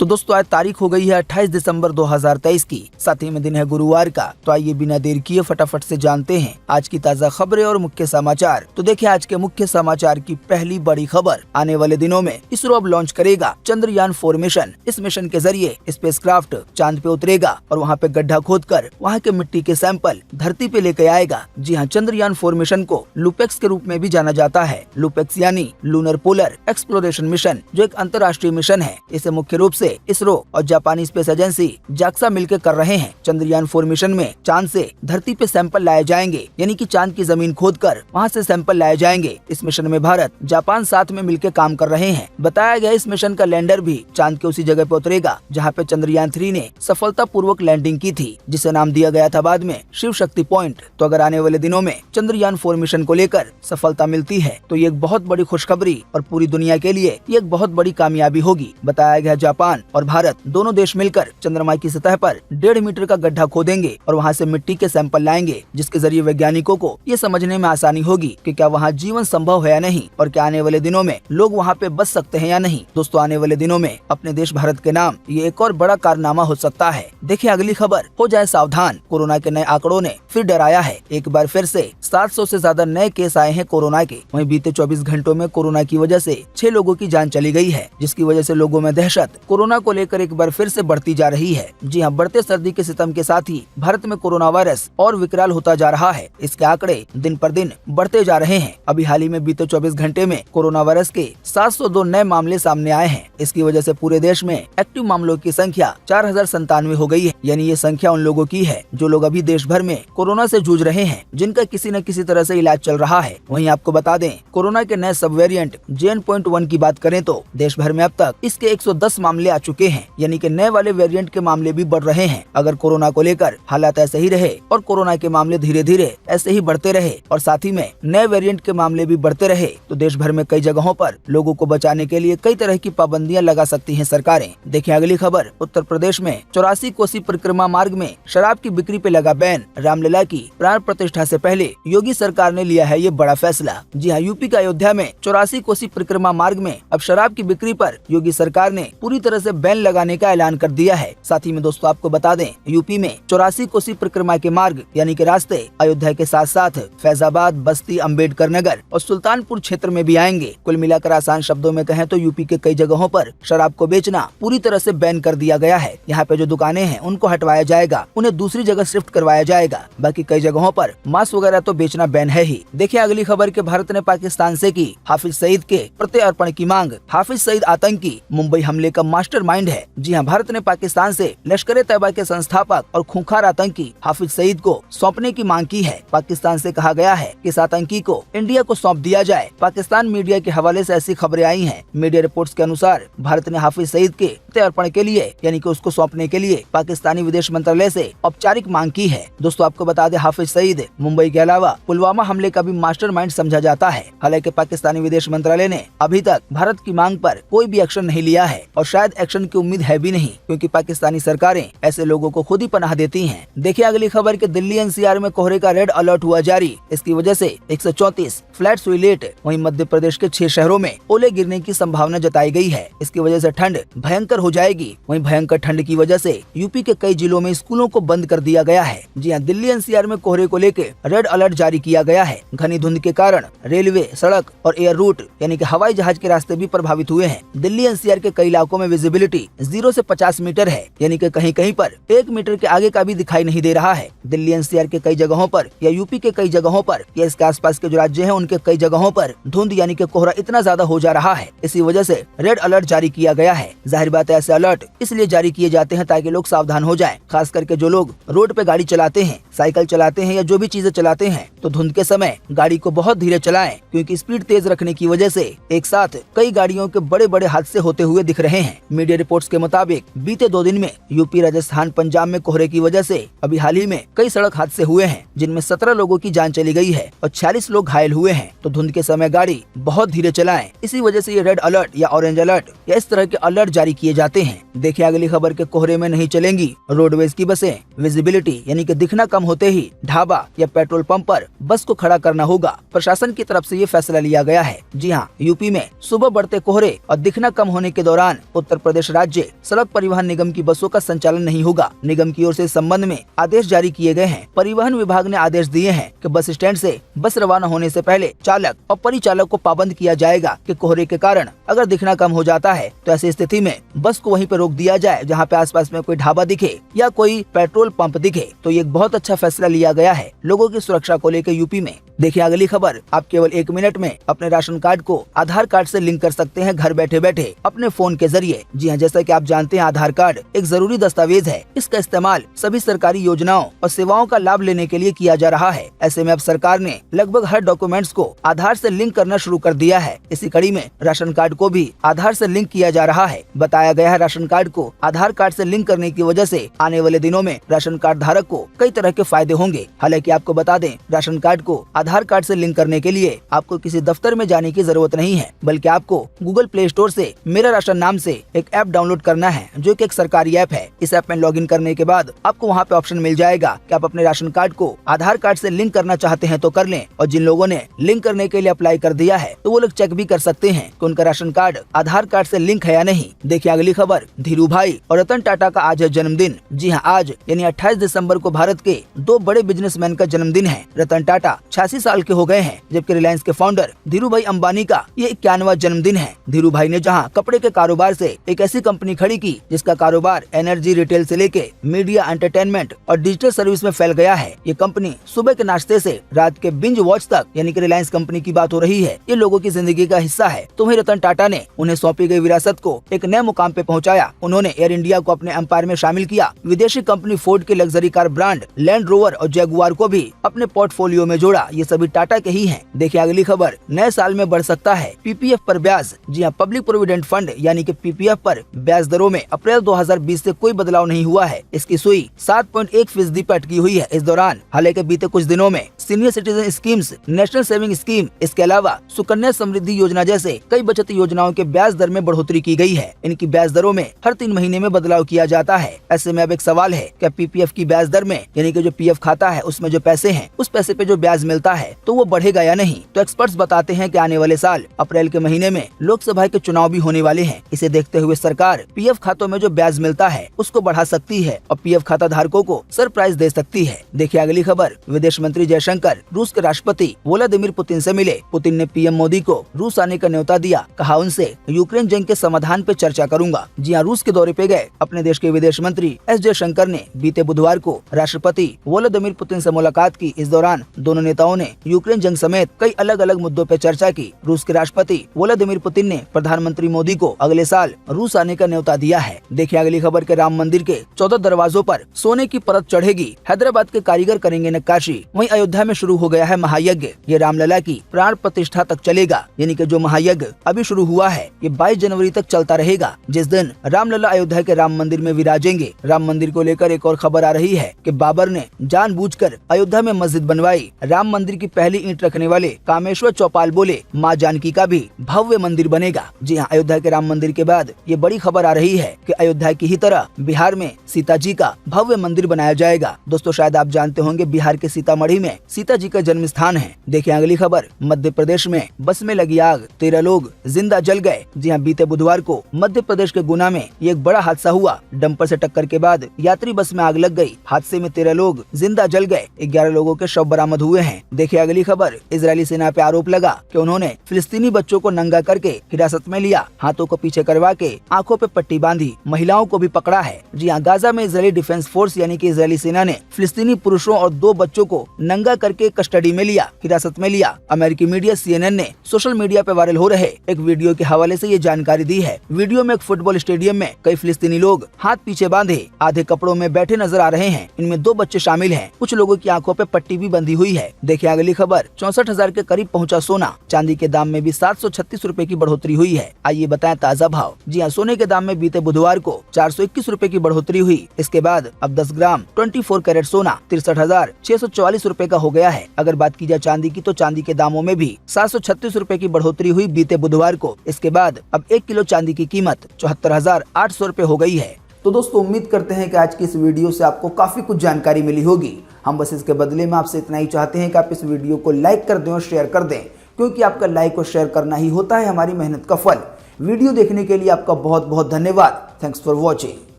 तो दोस्तों आज तारीख हो गई है 28 दिसंबर 2023 की, साथ ही में दिन है गुरुवार का। तो आइए बिना देर किए फटाफट से जानते हैं आज की ताज़ा खबरें और मुख्य समाचार। तो देखिए आज के मुख्य समाचार की पहली बड़ी खबर, आने वाले दिनों में इसरो अब लॉन्च करेगा चंद्रयान 4 मिशन। इस मिशन के जरिए स्पेसक्राफ्ट चांद पे उतरेगा और वहाँ पे गड्ढा खोदकर वहाँ के मिट्टी के सैंपल धरती पे लेके आएगा। जी हाँ, चंद्रयान 4 मिशन को लुपेक्स के रूप में भी जाना जाता है। लुपेक्स यानी लूनर पोलर एक्सप्लोरेशन मिशन, जो एक अंतर्राष्ट्रीय मिशन है। इसे मुख्य रूप से इसरो और जापानी स्पेस एजेंसी जाक्सा मिलकर कर रहे हैं। चंद्रयान 4 मिशन में चांद से धरती पे सैंपल लाए जाएंगे, यानी कि चांद की जमीन खोदकर वहां से सैंपल लाए जाएंगे। इस मिशन में भारत जापान साथ में मिलकर काम कर रहे हैं। बताया गया इस मिशन का लैंडर भी चांद के उसी जगह पे उतरेगा जहां पे चंद्रयान 3 ने सफलतापूर्वक लैंडिंग की थी, जिसे नाम दिया गया था बाद में शिव शक्ति पॉइंट। तो अगर आने वाले दिनों में चंद्रयान 4 मिशन को लेकर सफलता मिलती है तो ये एक बहुत बड़ी खुशखबरी और पूरी दुनिया के लिए ये एक बहुत बड़ी कामयाबी होगी। बताया गया जापान और भारत दोनों देश मिलकर चंद्रमा की सतह पर 1.5 मीटर का गड्ढा खोदेंगे और वहां से मिट्टी के सैंपल लाएंगे, जिसके जरिए वैज्ञानिकों को ये समझने में आसानी होगी कि क्या वहां जीवन संभव है या नहीं, और क्या आने वाले दिनों में लोग वहां पे बच सकते हैं या नहीं। दोस्तों आने वाले दिनों में अपने देश भारत के नाम ये एक और बड़ा कारनामा हो सकता है। देखिए अगली खबर, हो जाए सावधान, कोरोना के नए आंकड़ों ने फिर डराया है। एक बार फिर से 700 से ज्यादा नए केस आए हैं कोरोना के। वहीं बीते 24 घंटों में कोरोना की वजह से 6 लोगों की जान चली गई है, जिसकी वजह से लोगों में दहशत कोरोना को लेकर एक बार फिर से बढ़ती जा रही है। जी हाँ, बढ़ते सर्दी के सितम के साथ ही भारत में कोरोना वायरस और विकराल होता जा रहा है। इसके आंकड़े दिन पर दिन बढ़ते जा रहे हैं। अभी हाल ही में बीते 24 घंटे में कोरोना वायरस के 702 नए मामले सामने आए हैं। इसकी वजह से पूरे देश में एक्टिव मामलों की संख्या 4097 हो गई है। यानी ये संख्या उन लोगों की है जो लोग अभी देश भर में कोरोना से जूझ रहे हैं, जिनका किसी न किसी तरह से इलाज चल रहा है। वहीं आपको बता दें, कोरोना के नए सब वेरिएंट JN.1 की बात करें तो देश भर में अब तक इसके 110 मामले आ चुके हैं, यानी कि नए वाले वेरिएंट के मामले भी बढ़ रहे हैं। अगर कोरोना को लेकर हालात ऐसे ही रहे और कोरोना के मामले धीरे धीरे ऐसे ही बढ़ते रहे और साथ ही में नए वेरिएंट के मामले भी बढ़ते रहे तो देश भर में कई जगहों पर लोगों को बचाने के लिए कई तरह की पाबंदियां लगा सकती हैं सरकारें। देखिए अगली खबर, उत्तर प्रदेश में 84 कोसी परिक्रमा मार्ग में शराब की बिक्री पे लगा बैन। रामलला की प्राण प्रतिष्ठा से पहले योगी सरकार ने लिया है ये बड़ा फैसला। जी हाँ, यूपी का अयोध्या में 84 कोसी परिक्रमा मार्ग में अब शराब की बिक्री पर योगी सरकार ने पूरी तरह से बैन लगाने का ऐलान कर दिया है। साथ ही में दोस्तों आपको बता दें, यूपी में 84 कोसी परिक्रमा के मार्ग यानी कि रास्ते अयोध्या के साथ साथ फैजाबाद, बस्ती, अम्बेडकर नगर और सुल्तानपुर क्षेत्र में भी आएंगे। कुल मिलाकर आसान शब्दों में कहें तो यूपी के कई जगहों पर शराब को बेचना पूरी तरह से बैन कर दिया गया है। यहाँ पे जो दुकानें हैं उनको हटवाया जाएगा, उन्हें दूसरी जगह शिफ्ट करवाया जाएगा। बाकी कई जगहों पर मांस वगैरह तो बेचना बैन है ही। देखिए अगली खबर के, भारत ने पाकिस्तान से की हाफिज सईद के प्रत्यर्पण की मांग। हाफिज सईद आतंकी मुंबई हमले का मास्टरमाइंड है। जी हाँ, भारत ने पाकिस्तान से लश्कर-ए-तैयबा के संस्थापक और खूंखार आतंकी हाफिज सईद को सौंपने की मांग की है। पाकिस्तान से कहा गया है कि इस आतंकी को इंडिया को सौंप दिया जाए। पाकिस्तान मीडिया के हवाले से ऐसी खबरें आई हैं। मीडिया रिपोर्ट्स के अनुसार भारत ने हाफिज सईद के प्रत्यर्पण के लिए यानी कि उसको सौंपने के लिए पाकिस्तानी विदेश मंत्रालय से औपचारिक मांग की है। दोस्तों आपको बता दें, हाफिज सईद मुंबई के अलावा पुलवामा हमले का भी मास्टरमाइंड समझा जाता है। हालांकि पाकिस्तानी विदेश मंत्रालय ने अभी तक भारत की मांग पर कोई भी एक्शन नहीं लिया है और शायद एक्शन की उम्मीद है भी नहीं, क्योंकि पाकिस्तानी सरकारें ऐसे लोगों को खुद ही पनाह देती हैं। देखिए अगली खबर के, दिल्ली NCR में कोहरे का रेड अलर्ट हुआ जारी। इसकी वजह से 134 फ्लाइट्स हुई लेट। वहीं मध्य प्रदेश के 6 शहरों में ओले गिरने की संभावना जताई गई है। इसकी वजह से ठंड भयंकर हो जाएगी। वहीं भयंकर ठंड की वजह से यूपी के कई जिलों में स्कूलों को बंद कर दिया गया है। जी हाँ, दिल्ली NCR में कोहरे को लेकर रेड अलर्ट जारी किया गया है। घनी धुंध के कारण रेलवे, सड़क और एयर रूट यानी कि हवाई जहाज के रास्ते भी प्रभावित हुए हैं। दिल्ली NCR के कई इलाकों में विजिबिलिटी 0 से 50 मीटर है, यानी कि कहीं कहीं पर 1 मीटर के आगे का भी दिखाई नहीं दे रहा है। दिल्ली NCR के कई जगहों पर या यूपी के कई जगहों पर या इसके आसपास के जो राज्य हैं उनके कई जगहों पर धुंध यानी कि कोहरा इतना ज्यादा हो जा रहा है, इसी वजह से रेड अलर्ट जारी किया गया है। जाहिर बात है ऐसे अलर्ट इसलिए जारी किए जाते हैं ताकि लोग सावधान हो जाएं। खास करके जो लोग रोड पे गाड़ी चलाते हैं, साइकिल चलाते हैं या जो भी चीजें चलाते हैं, तो धुंध के समय गाड़ी को बहुत धीरे चलाएं, क्योंकि स्पीड तेज रखने की वजह से एक साथ कई गाड़ियों के बड़े बड़े हादसे होते हुए दिख रहे हैं। मीडिया रिपोर्ट्स के मुताबिक बीते 2 दिन में यूपी, राजस्थान, पंजाब में कोहरे की वजह से अभी हाल ही में कई सड़क हादसे हुए हैं, जिनमें 17 लोगों की जान चली गई है और 46 लोग घायल हुए हैं। तो धुंध के समय गाड़ी बहुत धीरे चलाएं। इसी वजह से ये रेड अलर्ट या ऑरेंज अलर्ट या इस तरह के अलर्ट जारी किए जाते हैं। देखिए अगली खबर के, कोहरे में नहीं चलेंगी रोडवेज की बसें। विजिबिलिटी यानी कि दिखना कम होते ही ढाबा या पेट्रोल पंप पर बस को खड़ा करना होगा। प्रशासन की तरफ से ये फैसला लिया गया है। जी हाँ, यूपी में सुबह बढ़ते कोहरे और दिखना कम होने के दौरान उत्तर प्रदेश राज्य सड़क परिवहन निगम की बसों का संचालन नहीं होगा। निगम की ओर से इस संबंध में आदेश जारी किए गए हैं। परिवहन विभाग ने आदेश दिए हैं कि बस स्टैंड से बस रवाना होने से पहले चालक और परिचालक को पाबंद किया जाएगा कि कोहरे के कारण अगर दिखना कम हो जाता है तो ऐसी स्थिति में बस को वहीं पर रोक दिया जाए जहां पे आसपास में कोई ढाबा दिखे या कोई पेट्रोल पंप दिखे। तो ये एक बहुत अच्छा फैसला लिया गया है लोगों की सुरक्षा को लेकर यूपी में। देखिए अगली खबर, आप केवल 1 मिनट में अपने राशन कार्ड को आधार कार्ड से लिंक कर सकते हैं घर बैठे बैठे अपने फोन के जरिए। जी हाँ, जैसा कि आप जानते हैं आधार कार्ड एक जरूरी दस्तावेज है। इसका इस्तेमाल सभी सरकारी योजनाओं और सेवाओं का लाभ लेने के लिए किया जा रहा है। ऐसे में अब सरकार ने लगभग हर डॉक्यूमेंट्स को आधार से लिंक करना शुरू कर दिया है। इसी कड़ी में राशन कार्ड को भी आधार से लिंक किया जा रहा है। बताया गया है राशन कार्ड को आधार कार्ड से लिंक करने की वजह से आने वाले दिनों में राशन कार्ड धारक को कई तरह के फायदे होंगे। हालांकि आपको बता दें, राशन कार्ड को आधार कार्ड से लिंक करने के लिए आपको किसी दफ्तर में जाने की जरूरत नहीं है, बल्कि आपको गूगल प्ले स्टोर से मेरा राशन नाम से एक ऐप डाउनलोड करना है, जो कि एक सरकारी ऐप है। इस ऐप में लॉगिन करने के बाद आपको वहाँ पे ऑप्शन मिल जाएगा कि आप अपने राशन कार्ड को आधार कार्ड से लिंक करना चाहते हैं तो कर लें, और जिन लोगों ने लिंक करने के लिए अप्लाई कर दिया है तो वो लोग चेक भी कर सकते हैं कि उनका राशन कार्ड आधार कार्ड से लिंक है या नहीं। देखिए अगली खबर, धीरू भाई और रतन टाटा का आज है जन्मदिन। जी हाँ, आज यानी 28 दिसंबर को भारत के 2 बड़े बिजनेसमैन का जन्मदिन है। रतन टाटा 86 साल के हो गए हैं, जबकि रिलायंस के फाउंडर धीरू भाई अंबानी का ये 51वां जन्मदिन है। धीरू भाई ने जहां कपड़े के कारोबार से एक ऐसी कंपनी खड़ी की जिसका कारोबार एनर्जी रिटेल से लेके मीडिया, एंटरटेनमेंट और डिजिटल सर्विस में फैल गया है। ये कंपनी सुबह के नाश्ते से रात के बिंज वॉच तक, यानी कि रिलायंस कंपनी की बात हो रही है, ये लोगों की जिंदगी का हिस्सा है। तो वहीं रतन टाटा ने उन्हें सौंपी गई विरासत को एक नए मुकाम पे पहुंचाया। उन्होंने एयर इंडिया को अपने एम्पायर में शामिल किया। विदेशी कंपनी फोर्ड के luxury car brand land rover और जैगुआर को भी अपने पोर्टफोलियो में जोड़ा। ये सभी टाटा के ही हैं। देखिए अगली खबर, नए साल में बढ़ सकता है पीपीएफ पर ब्याज। जी हाँ, पब्लिक प्रोविडेंट फंड यानी कि पीपीएफ पर ब्याज दरों में अप्रैल 2020 से कोई बदलाव नहीं हुआ है। इसकी सुई 7.1% पर अटकी हुई है। इस दौरान हालांकि बीते कुछ दिनों में senior citizen schemes, national saving scheme, इसके अलावा सुकन्या समृद्धि योजना जैसे कई बचत योजनाओं के ब्याज दर में बढ़ोतरी की गई है। इनकी ब्याज दरों में हर 3 महीने में बदलाव किया जाता है। ऐसे में अब एक सवाल है, क्या पीपीएफ की ब्याज दर में यानी कि जो पीएफ खाता है उसमें जो पैसे हैं, उस पैसे पे जो ब्याज मिलता है तो वो बढ़ेगा या नहीं? तो एक्सपर्ट्स बताते हैं कि आने वाले साल अप्रैल के महीने में लोकसभा के चुनाव भी होने वाले हैं। इसे देखते हुए सरकार पीएफ खातों में जो ब्याज मिलता है उसको बढ़ा सकती है और पीएफ खाता धारकों को सरप्राइज दे सकती है। देखिए अगली खबर, विदेश मंत्री जयशंकर रूस के राष्ट्रपति व्लादिमीर पुतिन से मिले। पुतिन ने पीएम मोदी को रूस आने का न्योता दिया। कहा उनसे यूक्रेन जंग के समाधान पे चर्चा करूंगा। जी हाँ, रूस के दौरे पे गए अपने देश के विदेश मंत्री एस जयशंकर ने बीते बुधवार को राष्ट्रपति व्लादिमीर पुतिन से मुलाकात की। इस दौरान दोनों नेताओं ने यूक्रेन जंग समेत कई अलग अलग मुद्दों पे चर्चा की। रूस के राष्ट्रपति व्लादिमीर पुतिन ने प्रधानमंत्री मोदी को अगले साल रूस आने का न्योता दिया है। देखिए अगली खबर के राम मंदिर के 14 दरवाजों पर सोने की परत चढ़ेगी। हैदराबाद के कारीगर करेंगे नक्काशी। वहीं अयोध्या में शुरू हो गया है महायज्ञ। ये रामलला की प्राण प्रतिष्ठा तक चलेगा, यानी कि जो महायज्ञ अभी शुरू हुआ है ये 22 जनवरी तक चलता रहेगा, जिस दिन रामलला अयोध्या के राम मंदिर में विराजेंगे। राम मंदिर को लेकर एक और खबर आ रही है कि बाबर ने जानबूझकर अयोध्या में मस्जिद बनवाई। राम मंदिर की पहली ईंट रखने वाले कामेश्वर चौपाल बोले माँ जानकी का भी भव्य मंदिर बनेगा। जी हाँ, अयोध्या के राम मंदिर के बाद ये बड़ी खबर आ रही है कि अयोध्या की ही तरह बिहार में सीता जी का भव्य मंदिर बनाया जाएगा। दोस्तों शायद आप जानते होंगे बिहार के सीतामढ़ी में सीता जी का जन्म स्थान है। देखिए अगली खबर, मध्य प्रदेश में बस में लगी आग, 13 लोग जिंदा जल गए। जी हाँ, बीते बुधवार को मध्य प्रदेश के गुना में एक बड़ा हादसा हुआ। डंपर से टक्कर के बाद यात्री बस में आग लग गई। हादसे में 13 लोग जिंदा जल गए। 11 लोगों के शव बरामद हुए हैं। देखिए अगली खबर, इजरायली सेना पे आरोप लगा कि उन्होंने फिलिस्तीनी बच्चों को नंगा करके हिरासत में लिया, हाथों को पीछे करवा के आंखों पे पट्टी बांधी, महिलाओं को भी पकड़ा है। जी हाँ, गाजा में इजरायली डिफेंस फोर्स यानी कि इजरायली सेना ने फिलिस्तीनी पुरुषों और 2 बच्चों को नंगा करके कस्टडी में लिया, हिरासत में लिया। अमेरिकी मीडिया CNN ने सोशल मीडिया पे वायरल हो रहे एक वीडियो के हवाले से ये जानकारी दी है। वीडियो में एक फुटबॉल स्टेडियम में कई फिलिस्तीनी लोग हाथ पीछे बांधे आधे कपड़ों में बैठे नजर आ रहे हैं। इनमें 2 बच्चे शामिल हैं। कुछ लोगों की आंखों पे पट्टी भी बंधी हुई है। देखिए अगली खबर, 64,000 के करीब पहुंचा सोना। चांदी के दाम में भी 736 रूपए की बढ़ोतरी हुई है। आइए बताएं ताजा भाव। जी हाँ, सोने के दाम में बीते बुधवार को 421 रूपए की बढ़ोतरी हुई। इसके बाद अब 10 ग्राम 24 कैरेट सोना 63,644 रूपए का हो गया है। अगर बात की जाए चांदी की तो चांदी के दामों में भी 736 रूपए की बढ़ोतरी हुई बीते बुधवार को। इसके बाद अब 1 किलो चांदी की कीमत 74,800 रूपए हो गई है। तो दोस्तों उम्मीद करते हैं कि आज की इस वीडियो से आपको काफी कुछ जानकारी मिली होगी। हम बस इसके बदले में आपसे इतना ही चाहते हैं कि आप इस वीडियो को लाइक कर दें और शेयर कर दें, क्योंकि आपका लाइक और शेयर करना ही होता है हमारी मेहनत का फल। वीडियो देखने के लिए आपका बहुत बहुत धन्यवाद। Thanks for watching.